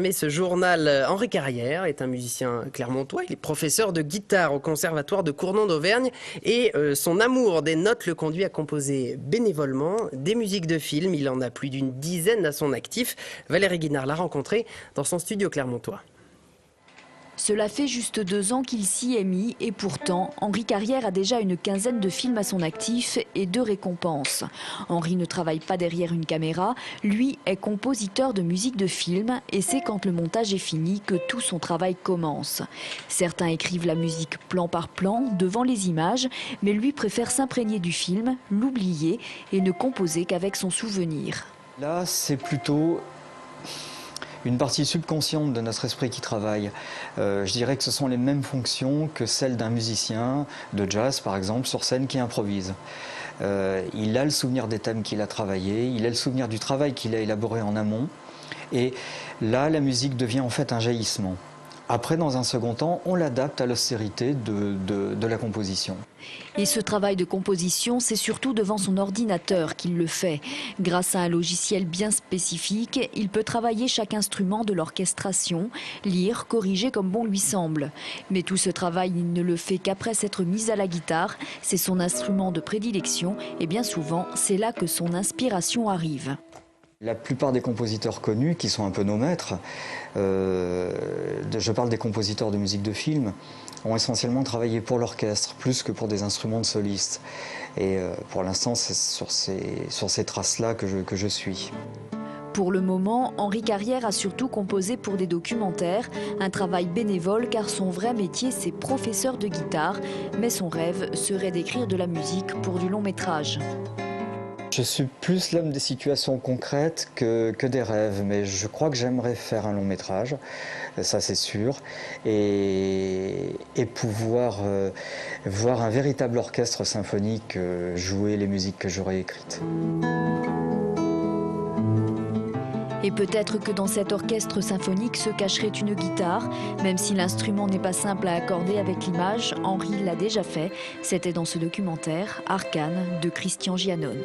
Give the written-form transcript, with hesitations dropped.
Mais ce journal, Henri Carrière est un musicien clermontois. Il est professeur de guitare au conservatoire de Cournon d'Auvergne et son amour des notes le conduit à composer bénévolement des musiques de films. Il en a plus d'une dizaine à son actif. Valérie Guinard l'a rencontré dans son studio clermontois. Cela fait juste 2 ans qu'il s'y est mis et pourtant, Henri Carrière a déjà une quinzaine de films à son actif et 2 récompenses. Henri ne travaille pas derrière une caméra, lui est compositeur de musique de film et c'est quand le montage est fini que tout son travail commence. Certains écrivent la musique plan par plan, devant les images, mais lui préfère s'imprégner du film, l'oublier et ne composer qu'avec son souvenir. Là, c'est plutôt une partie subconsciente de notre esprit qui travaille. Je dirais que ce sont les mêmes fonctions que celles d'un musicien de jazz, par exemple, sur scène qui improvise. Il a le souvenir des thèmes qu'il a travaillés, il a le souvenir du travail qu'il a élaboré en amont. Et là, la musique devient en fait un jaillissement. Après, dans un second temps, on l'adapte à l'austérité de la composition. Et ce travail de composition, c'est surtout devant son ordinateur qu'il le fait. Grâce à un logiciel bien spécifique, il peut travailler chaque instrument de l'orchestration, lire, corriger comme bon lui semble. Mais tout ce travail, il ne le fait qu'après s'être mis à la guitare. C'est son instrument de prédilection et bien souvent, c'est là que son inspiration arrive. La plupart des compositeurs connus, qui sont un peu nos maîtres, je parle des compositeurs de musique de film, ont essentiellement travaillé pour l'orchestre, plus que pour des instruments de solistes. Et pour l'instant, c'est sur ces traces-là que je suis. Pour le moment, Henri Carrière a surtout composé pour des documentaires, un travail bénévole car son vrai métier c'est professeur de guitare, mais son rêve serait d'écrire de la musique pour du long métrage. Je suis plus l'homme des situations concrètes que des rêves, mais je crois que j'aimerais faire un long métrage, ça c'est sûr, et pouvoir voir un véritable orchestre symphonique jouer les musiques que j'aurais écrites. Et peut-être que dans cet orchestre symphonique se cacherait une guitare, même si l'instrument n'est pas simple à accorder avec l'image, Henri l'a déjà fait. C'était dans ce documentaire, Arcane, de Christian Giannone.